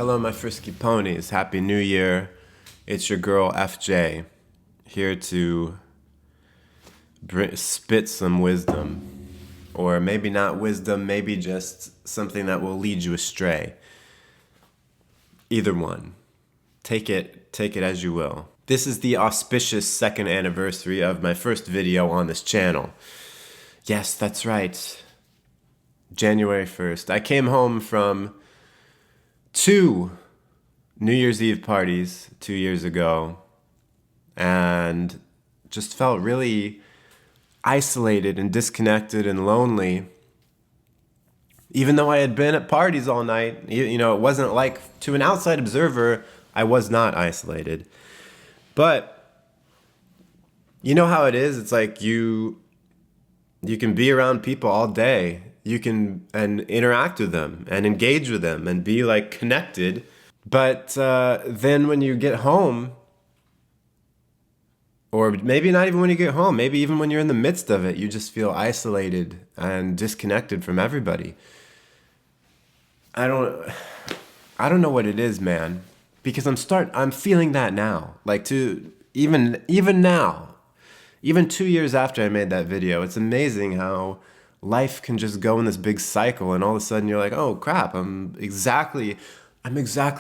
Hello, my frisky ponies. Happy New Year. It's your girl FJ here to spit some wisdom. Or maybe not wisdom, maybe just something that will lead you astray. Either one. Take it as you will. This is the auspicious second anniversary of my first video on this channel. Yes, that's right. January 1st. I came home from 2 New Year's Eve parties 2 years ago and just felt really isolated and disconnected and lonely. Even though I had been at parties all night, it wasn't like, to an outside observer, I was not isolated. But you know how it is? It's like you can be around people all day. You can and interact with them and engage with them and be like connected. But then when you get home, or maybe not even when you get home, maybe even when you're in the midst of it, you just feel isolated and disconnected from everybody. I don't know what it is, man, because I'm feeling that now. Like even now, even 2 years after I made that video, it's amazing how life can just go in this big cycle, and all of a sudden you're like, oh crap, I'm exactly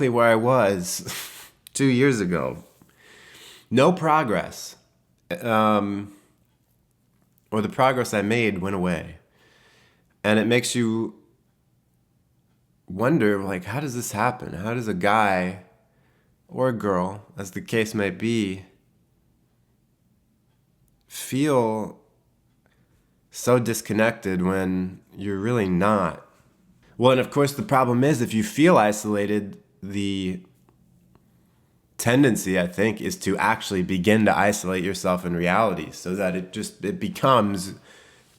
where I was 2 years ago. No progress. Or the progress I made went away. And it makes you wonder, like, how does this happen? How does a guy or a girl, as the case may be, feel so disconnected when you're really not? Well, and of course the problem is, if you feel isolated, the tendency, I think, is to actually begin to isolate yourself in reality, so that it becomes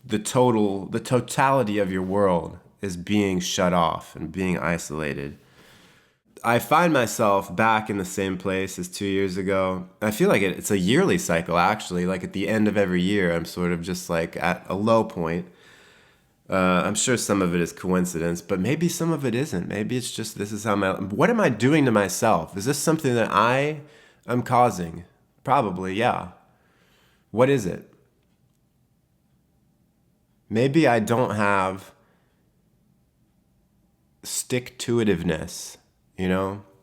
the totality of your world is being shut off and being isolated. I find myself back in the same place as 2 years ago. I feel like it's a yearly cycle, actually. Like at the end of every year, I'm sort of just like at a low point. I'm sure some of it is coincidence, but maybe some of it isn't. Maybe it's just what am I doing to myself? Is this something that I am causing? Probably, yeah. What is it? Maybe I don't have stick-to-itiveness,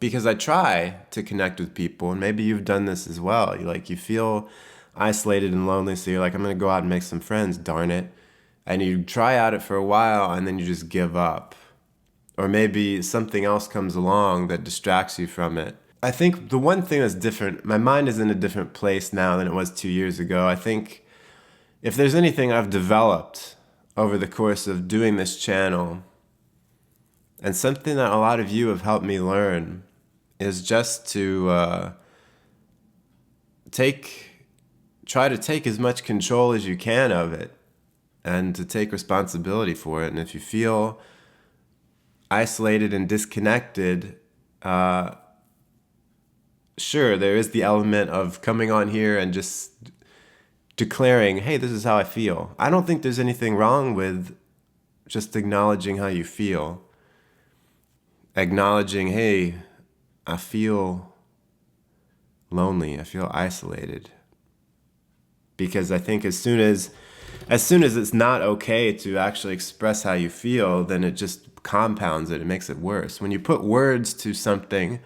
because I try to connect with people, and maybe you've done this as well. You feel isolated and lonely, so you're like, I'm going to go out and make some friends, darn it. And you try out it for a while, and then you just give up. Or maybe something else comes along that distracts you from it. I think the one thing that's different, my mind is in a different place now than it was 2 years ago. I think if there's anything I've developed over the course of doing this channel, and something that a lot of you have helped me learn, is just to try to take as much control as you can of it, and to take responsibility for it. And if you feel isolated and disconnected, sure, there is the element of coming on here and just declaring, hey, this is how I feel. I don't think there's anything wrong with just acknowledging how you feel. Acknowledging, hey, I feel lonely, I feel isolated. Because I think as soon as it's not okay to actually express how you feel, then it just compounds it. It makes it worse. When you put words to something,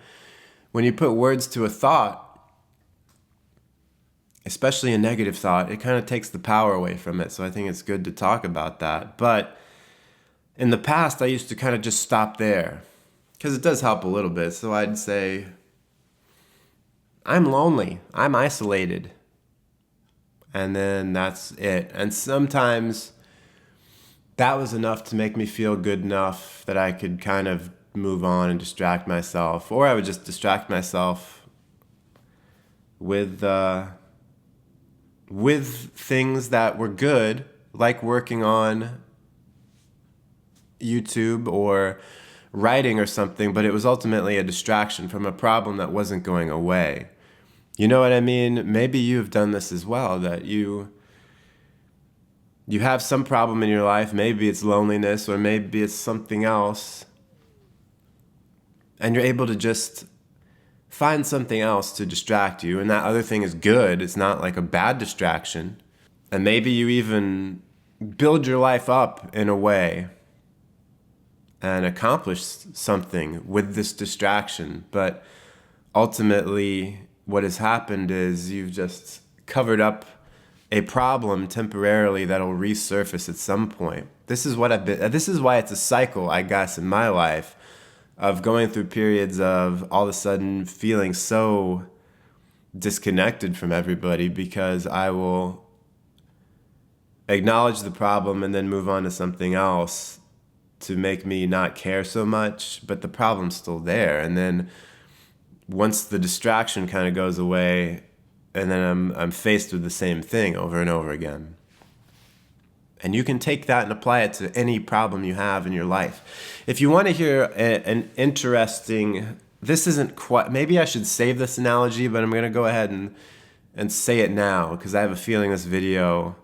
when you put words to a thought, especially a negative thought, it kind of takes the power away from it. So I think it's good to talk about that. But in the past, I used to kind of just stop there, because it does help a little bit. So I'd say, I'm lonely, I'm isolated. And then that's it. And sometimes that was enough to make me feel good enough that I could kind of move on and distract myself. Or I would just distract myself with things that were good, like working on YouTube or writing or something, but it was ultimately a distraction from a problem that wasn't going away. You know what I mean? Maybe you've done this as well, that you have some problem in your life. Maybe it's loneliness, or maybe it's something else. and you're able to just find something else to distract you, and that other thing is good. It's not like a bad distraction. And maybe you even build your life up in a way and accomplish something with this distraction. But ultimately, what has happened is you've just covered up a problem temporarily that'll resurface at some point. This is why it's a cycle, I guess, in my life, of going through periods of all of a sudden feeling so disconnected from everybody, because I will acknowledge the problem and then move on to something else to make me not care so much, but the problem's still there. And then once the distraction kind of goes away, and then I'm faced with the same thing over and over again. And you can take that and apply it to any problem you have in your life. If you want to hear an interesting, this isn't quite, maybe I should save this analogy, but I'm going to go ahead and say it now, because I have a feeling this video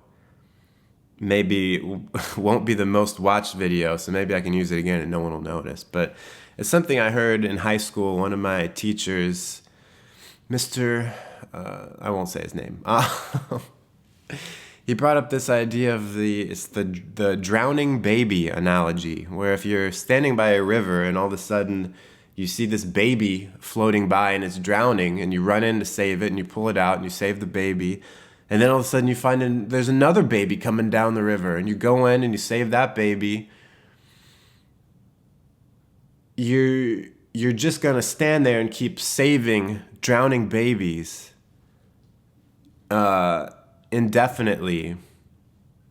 maybe won't be the most watched video, so maybe I can use it again and no one will notice. But it's something I heard in high school. One of my teachers, Mr. I won't say his name. He brought up this idea of the drowning baby analogy, where if you're standing by a river and all of a sudden you see this baby floating by and it's drowning, and you run in to save it and you pull it out and you save the baby, and then all of a sudden you find there's another baby coming down the river, and you go in and you save that baby, you're just gonna stand there and keep saving drowning babies indefinitely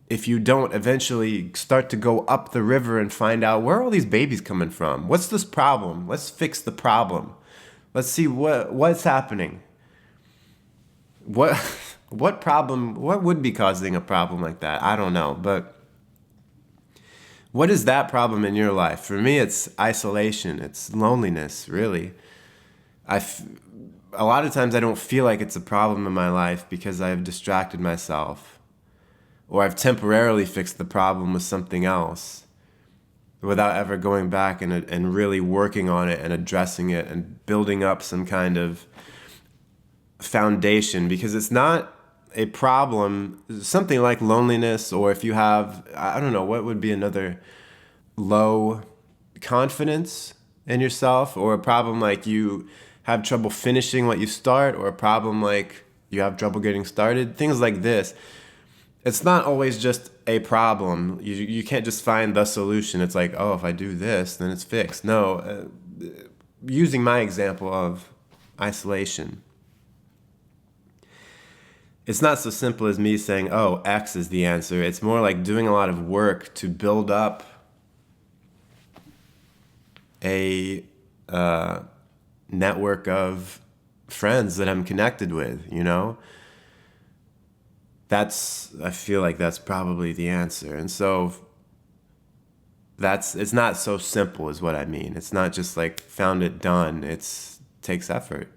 if you don't eventually start to go up the river and find out, where are all these babies coming from? What's this problem? Let's fix the problem. Let's see what's happening. What problem, what would be causing a problem like that? I don't know, but what is that problem in your life? For me, it's isolation. It's loneliness, really. A lot of times I don't feel like it's a problem in my life because I've distracted myself, or I've temporarily fixed the problem with something else without ever going back and really working on it and addressing it and building up some kind of foundation. Because it's not a problem, something like loneliness, or if you have, I don't know, what would be another, low confidence in yourself, or a problem like you have trouble finishing what you start, or a problem like you have trouble getting started, things like this. It's not always just a problem. You can't just find the solution. It's like, oh, if I do this, then it's fixed. No, using my example of isolation, it's not so simple as me saying, oh, X is the answer. It's more like doing a lot of work to build up a network of friends that I'm connected with, you know? I feel like that's probably the answer. And so it's not so simple is what I mean. It's not just like found it done. It takes effort.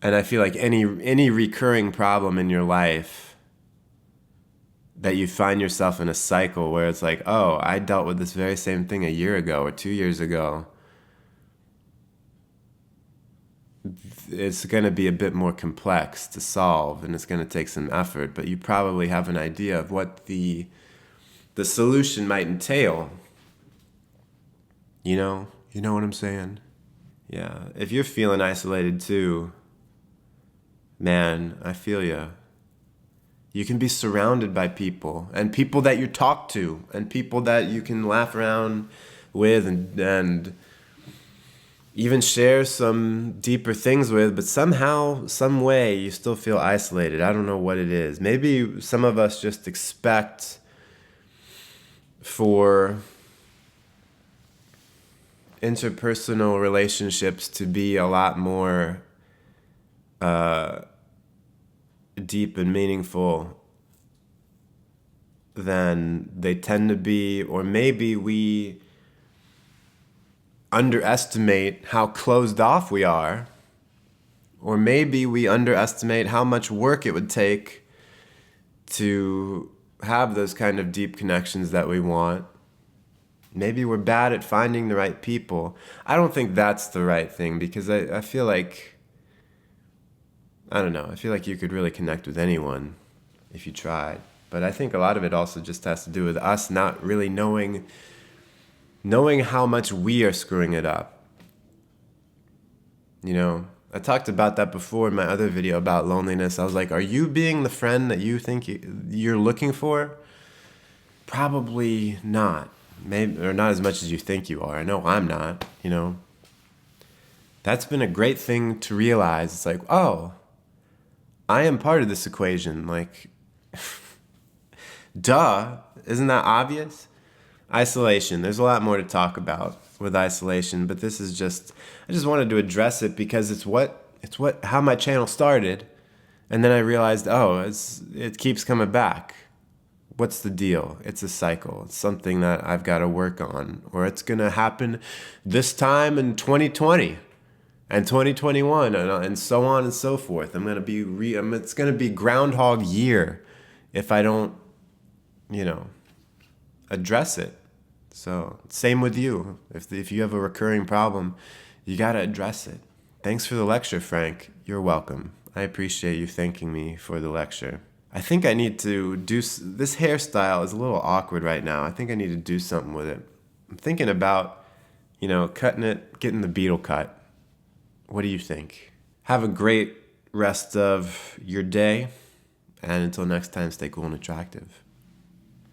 And I feel like any recurring problem in your life that you find yourself in a cycle where it's like, oh, I dealt with this very same thing a year ago or 2 years ago, it's going to be a bit more complex to solve, and it's going to take some effort, but you probably have an idea of what the solution might entail. You know what I'm saying? Yeah, if you're feeling isolated too, man, I feel you. You can be surrounded by people, and people that you talk to, and people that you can laugh around with and even share some deeper things with, but somehow, some way, you still feel isolated. I don't know what it is. Maybe some of us just expect for interpersonal relationships to be a lot more deep and meaningful than they tend to be, or maybe we underestimate how closed off we are, or maybe we underestimate how much work it would take to have those kind of deep connections that we want. Maybe we're bad at finding the right people. I don't think that's the right thing, because I feel like, I don't know, I feel like you could really connect with anyone if you tried. But I think a lot of it also just has to do with us not really knowing how much we are screwing it up. You know, I talked about that before in my other video about loneliness. I was like, are you being the friend that you think you're looking for? Probably not. Maybe, or not as much as you think you are. I know I'm not, you know. That's been a great thing to realize. It's like, oh, I am part of this equation. Like, duh, isn't that obvious? Isolation. There's a lot more to talk about with isolation, but this is just, I just wanted to address it because it's how my channel started, and then I realized, oh, it keeps coming back. What's the deal? It's a cycle. It's something that I've got to work on, or it's gonna happen this time in 2020 and 2021 and so on and so forth. It's gonna be Groundhog Year if I don't, address it. So same with you. If you have a recurring problem, you gotta address it. Thanks for the lecture, Frank. You're welcome. I appreciate you thanking me for the lecture. I think I need to this hairstyle is a little awkward right now. I think I need to do something with it. I'm thinking about, cutting it, getting the beetle cut. What do you think? Have a great rest of your day, and until next time, stay cool and attractive.